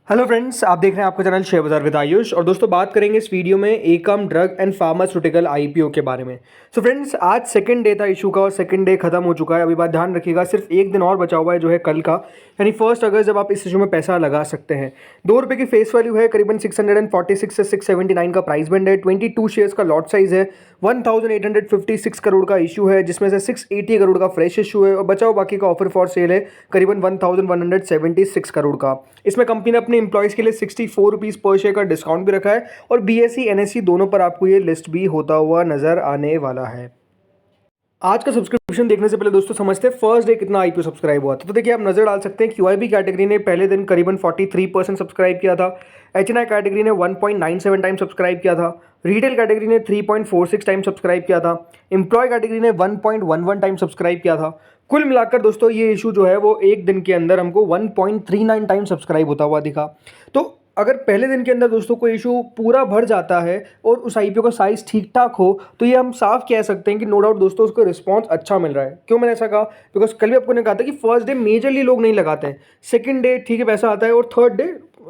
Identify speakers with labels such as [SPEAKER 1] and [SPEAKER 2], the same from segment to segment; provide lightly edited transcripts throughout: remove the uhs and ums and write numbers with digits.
[SPEAKER 1] Hello friends, आप देख रहे हैं आपका चैनल शेयर बाजार विद आयुष। और दोस्तों बात करेंगे इस वीडियो में एकम ड्रग एंड फार्मास्यूटिकल आईपीओ के बारे में। सो फ्रेंड्स, आज सेकंड डे था इशू का और सेकंड डे खत्म हो चुका है। अभी बात ध्यान रखिएगा, सिर्फ एक दिन और बचा हुआ है जो है कल का, यानी 1 अगस्त जब आप इस इशू में पैसा लगा सकते हैं। ₹2 की फेस वैल्यू है, करीबन 646 से 679 का प्राइस बैंड है। 22 शेयर्स का लॉट साइज है। 1856 करोड़ का इशू है, जिसमें से 680 करोड़ का फ्रेश इशू है और बचाओ बाकी का ऑफर फॉर सेल है करीबन 1176 करोड़ का। इसमें कंपनी ने अपने एम्प्लॉयज़ के लिए ₹64 पर शेयर का डिस्काउंट भी रखा है और बीएसई एनएसई दोनों पर आपको ये लिस्ट भी होता हुआ नजर आने वाला है। आज का सब्सक्रिप्शन देखने से पहले दोस्तों समझते हैं फर्स्ट डे कितना आईपीओ सब्सक्राइब हुआ था। तो देखिए आप नजर डाल सकते हैं क्यूआईबी कैटेगरी ने पहले दिन करीबन 43% सब्सक्राइब किया था। एचएनआई कैटेगरी ने 1.97 टाइम सब्सक्राइब किया था। रिटेल कैटेगरी ने 3.46 टाइम सब्सक्राइब किया था। एम्प्लॉय कैटेगरी ने 1.11 टाइम सब्सक्राइब किया था। कुल मिलाकर दोस्तों ये इशू जो है वो एक दिन के अंदर हमको 1.39 टाइम सब्सक्राइब होता हुआ दिखा। तो अगर पहले दिन के अंदर दोस्तों कोई इशू पूरा भर जाता है और उस आईपीओ का साइज ठीक ठाक हो तो ये हम साफ कह सकते हैं कि नो डाउट दोस्तों उसको रिस्पांस अच्छा मिल रहा है। क्यों मैंने ऐसा कहा? बिकॉज कल भी आपको ने कहा था कि फर्स्ट डे मेजरली लोग नहीं लगाते हैं, सेकंड डे ठीक है पैसा आता है और थर्ड डे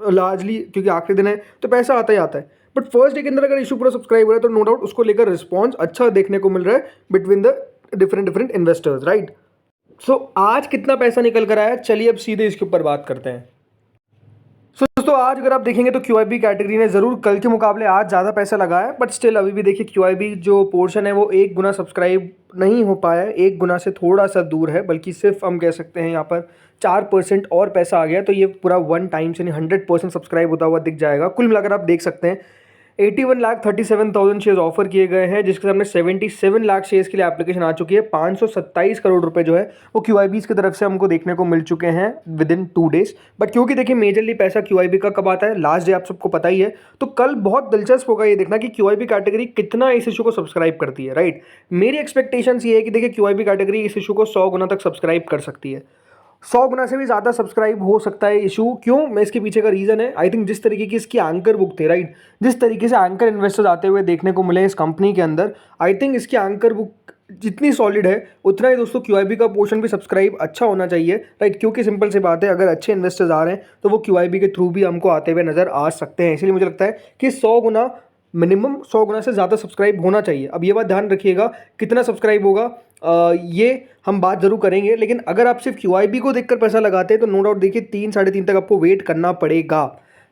[SPEAKER 1] लार्जली क्योंकि आखिरी दिन है तो पैसा आता ही आता है। बट फर्स्ट डे के अंदर अगर इशू पूरा सब्सक्राइब हो रहा है तो नो डाउट उसको लेकर रिस्पॉन्स अच्छा देखने को मिल रहा है between the different investors, right. So आज कितना पैसा निकल कर आया, चलिए अब सीधे इसके ऊपर बात करते हैं। दोस्तों आज अगर आप देखेंगे तो क्यूआईबी कैटेगरी ने ज़रूर कल के मुकाबले आज ज़्यादा पैसा लगाया है, बट स्टिल अभी भी देखिए क्यूआईबी जो पोर्शन है वो 1 गुना सब्सक्राइब नहीं हो पाया है, 1 गुना से थोड़ा सा दूर है, बल्कि सिर्फ हम कह सकते हैं यहाँ पर 4% और पैसा आ गया तो ये पूरा 1 टाइम से 100% सब्सक्राइब होता हुआ दिख जाएगा। कुल मिलाकर आप देख सकते हैं 81,37,000 शेयर्स ऑफर किए गए हैं, जिसके सामने 77 लाख शेयर्स के लिए एप्लीकेशन आ चुकी है। 527 करोड़ रुपए जो है वो क्यूआईबीज की तरफ से हमको देखने को मिल चुके हैं विद इन 2 डेज। बट क्योंकि देखिए मेजरली पैसा क्यूआईबी का कब आता है, लास्ट डे आप सबको पता ही है, तो कल बहुत दिलचस्प होगा ये देखना कि क्यूआईबी कैटेगरी कितना इस इशू को सब्सक्राइब करती है, राइट। मेरी एक्सपेक्टेशंस ये है कि देखिए क्यूआईबी कैटेगरी इस इशू को 100 गुना तक सब्सक्राइब कर सकती है। 100 गुना से भी ज़्यादा सब्सक्राइब हो सकता है इशू। क्यों? मैं इसके पीछे का रीज़न है, आई थिंक जिस तरीके की इसकी एंकर बुक थे, राइट, जिस तरीके से एंकर इन्वेस्टर्स आते हुए देखने को मिले इस कंपनी के अंदर, आई थिंक इसकी एंकर बुक जितनी सॉलिड है उतना ही दोस्तों क्यूआईबी का पोर्शन भी सब्सक्राइब अच्छा होना चाहिए, राइट। क्योंकि सिंपल सी बात है, अगर अच्छे इन्वेस्टर्स आ रहे हैं तो वो क्यूआईबी के थ्रू भी हमको आते हुए नज़र आ सकते हैं। इसलिए मुझे लगता है कि 100 गुना मिनिमम 100 गुना से ज़्यादा सब्सक्राइब होना चाहिए। अब ये बात ध्यान रखिएगा कितना सब्सक्राइब होगा ये हम बात जरूर करेंगे, लेकिन अगर आप सिर्फ क्यूआईबी को देखकर पैसा लगाते हैं तो नो डाउट देखिए 3 साढ़े 3 तक आपको वेट करना पड़ेगा,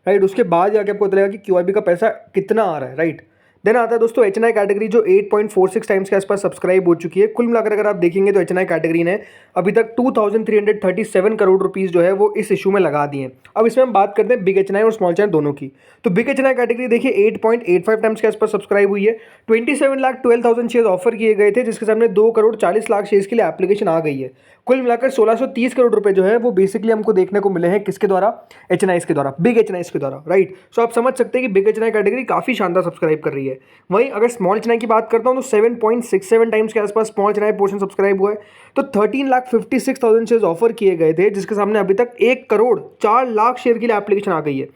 [SPEAKER 1] राइट। उसके बाद जाके आपको पता लगेगा कि क्यूआईबी का पैसा कितना आ रहा है, राइट। देन आता है दोस्तों एचएनआई कैटेगरी जो 8.46 टाइम्स के आसपास सब्सक्राइब हो चुकी है। कुल मिलाकर अगर आप देखेंगे तो एचएनआई कैटेगरी ने अभी तक 2337 करोड़ रुपीस जो है वो इस इशू में लगा दिए हैं। अब इसमें हम बात करते हैं बिग एचएनआई और स्मॉल एचएनआई दोनों की। तो बिग एचएनआई कैटेगरी देखिए 8.85 टाइम्स के आसपास सब्सक्राइब हुई है। 27,12,000 शेयर ऑफर किए गए थे, जिसके सामने 2,40,00,000 शेयर्स के लिए एप्लीकेशन आ गई है। कुल मिलाकर 1630 करोड़ रुपए जो है वो बेसिकली हमको देखने को मिले हैं किसके द्वारा, एचएनआईस के द्वारा, बिग एचएनआईस के द्वारा, राइट। सो आप समझ सकते हैं कि बिग एचएनआई कैटेगरी काफी शानदार सब्सक्राइब कर रही है। वहीं अगर स्मॉल एचएनआई की बात करता हूं तो 7.67 टाइम्स के आसपास स्मॉल एचएनआई पोर्शन सब्सक्राइब हुआ है। तो 13,56,000 शेयर ऑफर किए गए थे, जिसके सामने अभी तक 1,04,00,000 शेयर के लिए एप्लीकेशन आ गई है।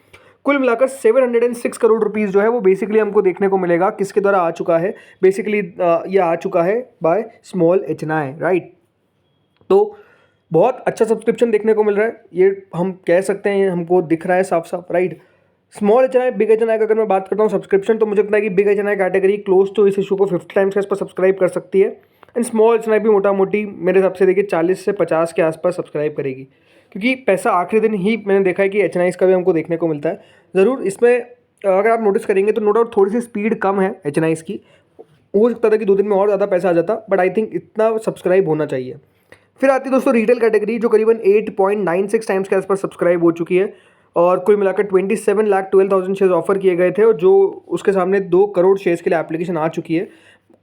[SPEAKER 1] कुल मिलाकर 706 करोड़ रुपीस जो है वो बेसिकली हमको देखने को मिलेगा किसके द्वारा आ चुका है, बेसिकली ये आ चुका है बाय स्मॉल एचएनआई, राइट। तो बहुत अच्छा सब्सक्रिप्शन देखने को मिल रहा है, ये हम कह सकते हैं, हमको दिख रहा है साफ साफ, right. Small HNI big HNI का अगर मैं बात करता हूँ सब्सक्रिप्शन, तो मुझे लगता है कि big HNI category close to इस इशू को 50 टाइम्स के आसपास सब्सक्राइब कर सकती है। एंड स्मॉल एचएनआई भी मोटा मोटी मेरे हिसाब से देखिए 40 से 50 के आसपास सब्सक्राइब करेगी, क्योंकि पैसा आखिरी दिन ही मैंने देखा है कि एचएनआईस का भी हमको देखने को मिलता है। ज़रूर इसमें अगर आप नोटिस करेंगे तो नो डाउट थोड़ी सी स्पीड कम है एचएनआईस की, हो सकता था कि 2 दिन में और ज़्यादा पैसा आ जाता, बट आई थिंक इतना सब्सक्राइब होना चाहिए। फिर आती है दोस्तों रिटेल कैटेगरी जो करीबन 8.96 टाइम्स के आसपास सब्सक्राइब हो चुकी है और कुल मिलाकर 27,12,000 शेयर्स ऑफर किए गए थे और जो उसके सामने 2 करोड़ शेयर्स के लिए एप्लीकेशन आ चुकी है।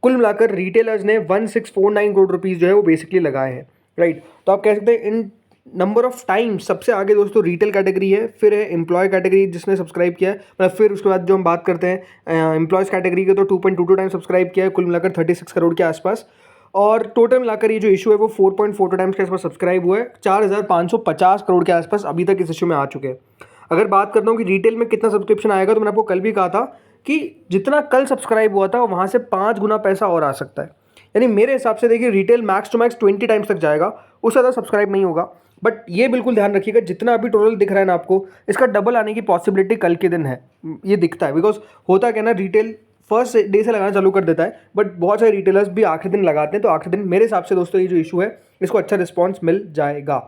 [SPEAKER 1] कुल मिलाकर रिटेलर्स ने 1649 करोड़ रुपीस जो है वो बेसिकली लगाए हैं, राइट। तो आप कह सकते हैं इन नंबर ऑफ टाइम्स सबसे आगे दोस्तों रिटेल कैटेगरी है, फिर है एम्प्लॉय कैटेगरी जिसने सब्सक्राइब किया है, मतलब फिर उसके बाद जो हम बात करते हैं एम्प्लॉयज़ कैटेगरी के तो 2.22 टाइम्स सब्सक्राइब किया है, कुल मिलाकर 36 करोड़ के आसपास। और टोटल मिलाकर ये जो इशू है वो 4.42 टाइम्स के आसपास सब्सक्राइब हुआ है। 4,550 करोड़ के आसपास अभी तक इस इशू में आ चुके हैं। अगर बात करता हूँ कि रिटेल में कितना सब्सक्रिप्शन आएगा, तो मैंने आपको कल भी कहा था कि जितना कल सब्सक्राइब हुआ था वहाँ से 5 गुना पैसा और आ सकता है। यानी मेरे हिसाब से देखिए retail max to max 20 times तक जाएगा, उससे ज़्यादा सब्सक्राइब नहीं होगा। बट ये बिल्कुल ध्यान रखिएगा, जितना अभी टोटल दिख रहा है ना आपको, इसका डबल आने की पॉसिबिलिटी कल के दिन है, ये दिखता है। बिकॉज होता क्या ना, रिटेल फर्स्ट डे से लगाना चालू कर देता है, बट बहुत सारे रिटेलर्स भी आखिरी दिन लगाते हैं, तो आखिरी दिन मेरे हिसाब से दोस्तों ये जो इशू है इसको अच्छा रिस्पॉन्स मिल जाएगा।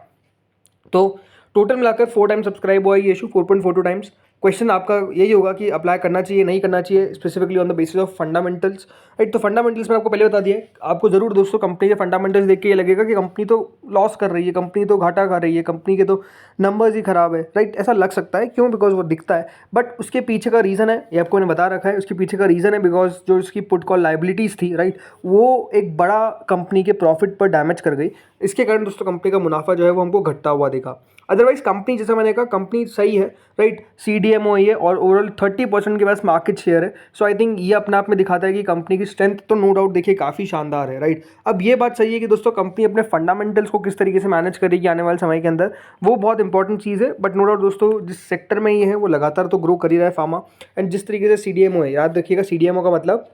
[SPEAKER 1] तो टोटल मिलाकर 4 टाइम सब्सक्राइब हुआ ये इशू, 4.42 टाइम्स। क्वेश्चन आपका यही होगा कि अप्लाई करना चाहिए नहीं करना चाहिए, specifically on the basis of fundamentals, right. तो फंडामेंटल्स में आपको पहले बता दिया है, आपको जरूर दोस्तों कंपनी के फंडामेंटल्स देख के ये लगेगा कि कंपनी तो लॉस कर रही है, कंपनी तो घाटा खा रही है, कंपनी के तो नंबर्स ही खराब है, राइट। ऐसा लग सकता है, क्यों? बिकॉज वो दिखता है, बट उसके पीछे का रीज़न है, ये आपको मैंने बता रखा है, उसके पीछे का रीज़न है बिकॉज जो उसकी पुट कॉल लाइबिलिटीज़ थी, राइट, वो एक बड़ा कंपनी के प्रॉफिट पर डैमेज कर गई। इसके कारण दोस्तों कंपनी का मुनाफा जो है वो हमको घटता हुआ देखा। अदरवाइज कंपनी, जैसा मैंने कहा, कंपनी सही है, राइट। CDMO है और ओवरऑल 30% के पास मार्केट शेयर है। सो आई थिंक ये अपने आप में दिखाता है कि कंपनी की स्ट्रेंथ तो नो डाउट देखिए काफ़ी शानदार है, राइट। अब ये बात सही है कि दोस्तों कंपनी अपने फंडामेंटल्स को किस तरीके से मैनेज करेगी आने वाले समय के अंदर, वो बहुत इंपॉर्टेंट चीज़ है। बट नो डाउट दोस्तों जिस सेक्टर में ये है वो लगातार तो ग्रो कर ही रहा है फार्मा। एंड जिस तरीके से CDMO है, याद रखिएगा CDMO का मतलब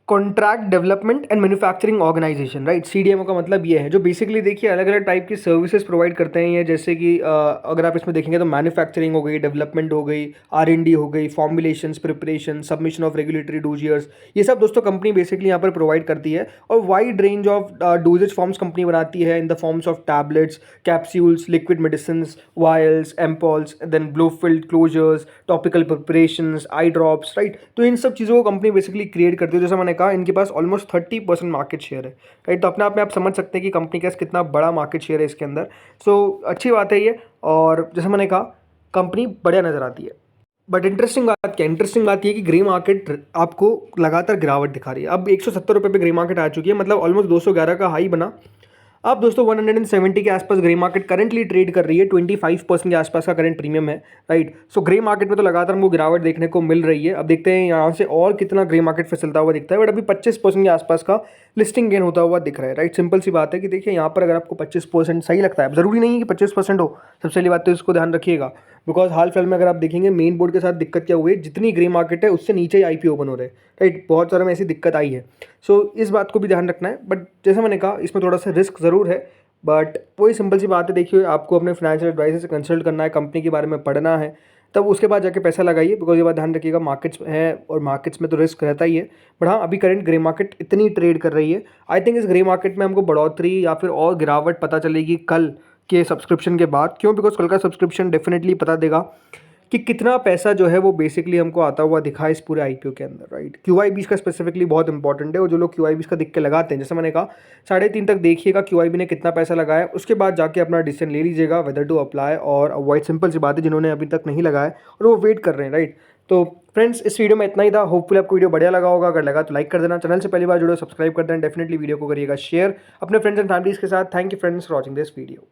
[SPEAKER 1] contract development and manufacturing organisation, right. CDMO का मतलब ये है, जो बेसिकली देखिए अलग अलग टाइप की सर्विसेज प्रोवाइड करते हैं ये, जैसे कि अगर आप इसमें देखेंगे तो मैन्युफैक्चरिंग हो गई, डेवलपमेंट हो गई, R&D हो गई, formulations, preparation, submission of regulatory dossiers, ये सब दोस्तों कंपनी बेसिकली यहाँ पर प्रोवाइड करती है। और wide range of dosage forms company बनाती है in the forms of tablets, capsules, liquid medicine, vials, ampoules, then blow filled closures, topical preparations, eye drops, right. तो इन सब चीज़ों को कंपनी बेसिकली क्रिएट करती है। जैसा मैंने कहा, इनके पास ऑलमोस्ट 30% मार्केट शेयर है, राइट। तो अपने आप में आप समझ सकते हैं कि कंपनी का कितना बड़ा मार्केट शेयर है इसके अंदर। सो अच्छी बात है ये। और जैसे मैंने कहा, कंपनी बढ़िया नज़र आती है। बट इंटरेस्टिंग बात क्या है? इंटरेस्टिंग बात ये है कि ग्रे मार्केट आपको लगातार गिरावट दिखा रही है। अब 170 रुपये पे ग्रे मार्केट आ चुकी है, मतलब ऑलमोस्ट 211 का हाई बना। अब दोस्तों 170 के आसपास ग्रे मार्केट करंटली ट्रेड कर रही है, 25% के आसपास का करंट प्रीमियम है, राइट। सो ग्रे मार्केट में तो लगातार हमको गिरावट देखने को मिल रही है। अब देखते हैं यहाँ से और कितना ग्रे मार्केट फिसलता हुआ दिखता है, बट अभी 25% के आसपास का लिस्टिंग गेन होता हुआ दिख रहा है, राइट। सिंपल सी बात है कि देखिए यहाँ पर अगर आपको 25% सही लगता है, ज़रूरी नहीं है कि 25% हो, सबसे पहली बात तो इसको ध्यान रखिएगा। बिकॉज हाल फिलहाल में अगर आप देखेंगे मेन बोर्ड के साथ दिक्कत क्या हुई है, जितनी ग्रे मार्केट है उससे नीचे ही IPO ओपन हो रहे हैं, राइट। बहुत सारे में ऐसी दिक्कत आई है। सो इस बात को भी ध्यान रखना है। बट जैसा मैंने कहा, इसमें थोड़ा सा रिस्क ज़रूर है, बट वही सिंपल सी बात है। देखिए आपको अपने फाइनेंशियल एडवाइजर से कंसल्ट करना है, कंपनी के बारे में पढ़ना है, तब उसके बाद जाके पैसा लगाइए। बिकॉज ये बात ध्यान रखिएगा, मार्केट्स है और मार्केट्स में तो रिस्क रहता ही है। बट हाँ, अभी करंट ग्रे मार्केट इतनी ट्रेड कर रही है, आई थिंक इस ग्रे मार्केट में हमको बढ़ोतरी या फिर और गिरावट पता चलेगी कल के सब्सक्रिप्शन के बाद। क्यों? बिकॉज कल का सब्सक्रिप्शन डेफिनेटली पता देगा कि कितना पैसा जो है वो बेसिकली हमको आता हुआ दिखा है इस पूरे IPO के अंदर, राइट। QIBs का स्पेसिफिकली बहुत इंपॉर्टेंट है, और जो लोग QIBs का देख के लगाते हैं, जैसे मैंने कहा 3.5 तक देखिएगा QIB ने कितना पैसा लगाया, उसके बाद जाके अपना डिसीजन ले लीजिएगा वेदर टू अप्लाई और अवॉइड। सिंपल सी बात है, जिन्होंने अभी तक नहीं लगाया और वो वेट कर रहे हैं, राइट। तो फ्रेंड्स, इस वीडियो में इतना ही था। होपफुली आपको वीडियो बढ़िया लगा होगा। अगर लगा तो लाइक कर देना, चैनल से पहली बार जुड़े सब्सक्राइब कर देना, डेफिनेटली वीडियो को करिएगा शेयर अपने फ्रेंड्स एंड फैमिलीज के साथ। Thank you friends for watching this video.